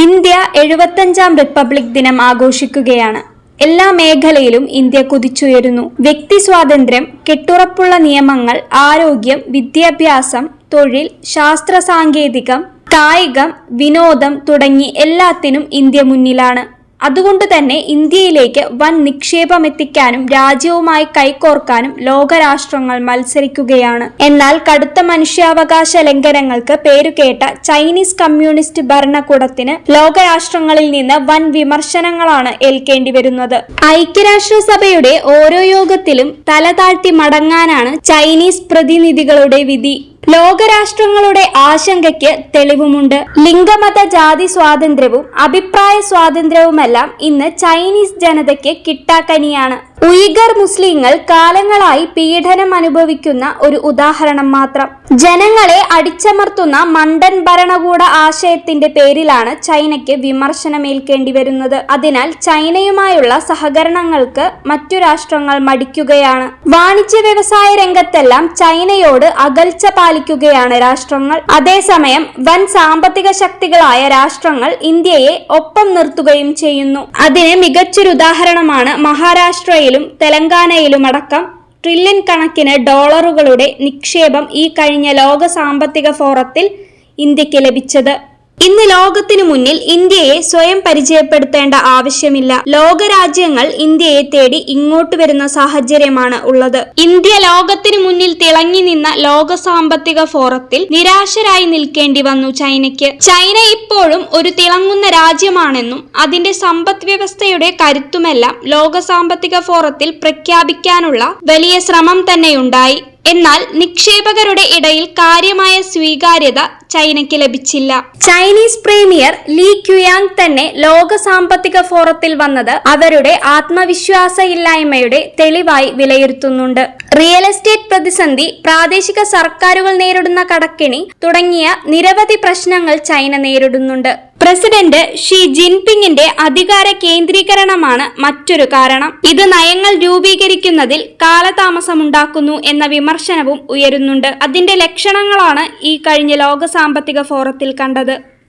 India 75ാം republic ദിനം ആഘോഷിക്കുകയാണ്. എല്ലാ മേഖലയിലും ഇന്ത്യ കുതിച്ചുയരുന്നു. വ്യക്തി സ്വാതന്ത്ര്യം, കെട്ടുറപ്പുള്ള നിയമങ്ങൾ, ആരോഗ്യം, വിദ്യാഭ്യാസം, തൊഴിൽ, ശാസ്ത്ര സാങ്കേതികം, കായികം, വിനോദം തുടങ്ങി എല്ലാത്തിനും ഇന്ത്യ മുന്നിലാണ്. അതുകൊണ്ട് തന്നെ ഇന്ത്യയിലേക്ക് വൻ നിക്ഷേപമെത്തിക്കാനും രാജ്യവുമായി കൈകോർക്കാനും ലോകരാഷ്ട്രങ്ങൾ മത്സരിക്കുകയാണ്. എന്നാൽ കടുത്ത മനുഷ്യാവകാശ ലംഘനങ്ങൾക്ക് പേരുകേട്ട ചൈനീസ് കമ്മ്യൂണിസ്റ്റ് ഭരണകൂടത്തിന് ലോകരാഷ്ട്രങ്ങളിൽ നിന്ന് വൻ വിമർശനങ്ങളാണ് ഏൽക്കേണ്ടി വരുന്നത്. ഐക്യരാഷ്ട്രസഭയുടെ ഓരോ യോഗത്തിലും തല താഴ്ത്തി മടങ്ങാനാണ് ചൈനീസ് പ്രതിനിധികളുടെ വിധി. ലോകരാഷ്ട്രങ്ങളുടെ ആശങ്കയ്ക്ക് തെളിവുമുണ്ട്. ലിംഗമത ജാതി സ്വാതന്ത്ര്യവും അഭിപ്രായ സ്വാതന്ത്ര്യവുമെല്ലാം ഇന്ന് ചൈനീസ് ജനതയ്ക്ക് കിട്ടാക്കനിയാണ്. ഉയ്ഗർ മുസ്ലിങ്ങൾ കാലങ്ങളായി പീഡനം അനുഭവിക്കുന്ന ഒരു ഉദാഹരണം മാത്രം. ജനങ്ങളെ അടിച്ചമർത്തുന്ന മണ്ടൻ ഭരണകൂട ആശയത്തിന്റെ പേരിലാണ് ചൈനയ്ക്ക് വിമർശനമേൽക്കേണ്ടി വരുന്നത്. അതിനാൽ ചൈനയുമായുള്ള സഹകരണങ്ങൾക്ക് മറ്റു രാഷ്ട്രങ്ങൾ മടിക്കുകയാണ്. വാണിജ്യ വ്യവസായ രംഗത്തെല്ലാം ചൈനയോട് അകൽച്ച പാലിക്കുകയാണ് രാഷ്ട്രങ്ങൾ. അതേസമയം വൻ സാമ്പത്തിക ശക്തികളായ രാഷ്ട്രങ്ങൾ ഇന്ത്യയെ ഒപ്പം നിർത്തുകയും ചെയ്യുന്നു. അതിന് മികച്ചൊരു ഉദാഹരണമാണ് മഹാരാഷ്ട്രയിൽ തെലങ്കാനയിലുമടക്കം ട്രില്യൺ കണക്കിന് ഡോളറുകളുടെ നിക്ഷേപം ഈ കഴിഞ്ഞ ലോക സാമ്പത്തിക ഫോറത്തിൽ ഇന്ത്യക്ക് ലഭിച്ചത്. ഇന്ന് ലോകത്തിനു മുന്നിൽ ഇന്ത്യയെ സ്വയം പരിചയപ്പെടുത്തേണ്ട ആവശ്യമില്ല. ലോകരാജ്യങ്ങൾ ഇന്ത്യയെ തേടി ഇങ്ങോട്ട് വരുന്ന സാഹചര്യമാണ് ഉള്ളത്. ഇന്ത്യ ലോകത്തിനു മുന്നിൽ തിളങ്ങി നിന്ന ലോക സാമ്പത്തിക ഫോറത്തിൽ നിരാശരായി നിൽക്കേണ്ടി വന്നു ചൈനയ്ക്ക്. ചൈന ഇപ്പോഴും ഒരു തിളങ്ങുന്ന രാജ്യമാണെന്നും അതിന്റെ സമ്പദ് വ്യവസ്ഥയുടെ കരുത്തുമെല്ലാം ലോക സാമ്പത്തിക ഫോറത്തിൽ പ്രഖ്യാപിക്കാനുള്ള വലിയ ശ്രമം തന്നെയുണ്ടായി. എന്നാൽ നിക്ഷേപകരുടെ ഇടയിൽ കാര്യമായ സ്വീകാര്യത ചൈനയ്ക്ക് ലഭിച്ചില്ല. ചൈനീസ് പ്രീമിയർ ലീ ക്യുയാങ് തന്നെ ലോക സാമ്പത്തിക ഫോറത്തിൽ വന്നത് അവരുടെ ആത്മവിശ്വാസമില്ലായ്മയുടെ തെളിവായി വിലയിരുത്തുന്നുണ്ട്. റിയൽ എസ്റ്റേറ്റ് പ്രതിസന്ധി, പ്രാദേശിക സർക്കാരുകൾ നേരിടുന്ന കടക്കെണി തുടങ്ങിയ നിരവധി പ്രശ്നങ്ങൾ ചൈന നേരിടുന്നുണ്ട്. പ്രസിഡന്റ് ഷി ജിൻപിങ്ങിന്റെ അധികാര കേന്ദ്രീകരണമാണ് മറ്റൊരു കാരണം. ഇത് നയങ്ങൾ രൂപീകരിക്കുന്നതിൽ കാലതാമസമുണ്ടാക്കുന്നു എന്ന വിമർശനവും ഉയരുന്നുണ്ട്. അതിന്റെ ലക്ഷണങ്ങളാണ് ഈ കഴിഞ്ഞ ലോക സാമ്പത്തിക ഫോറത്തിൽ കണ്ടത്.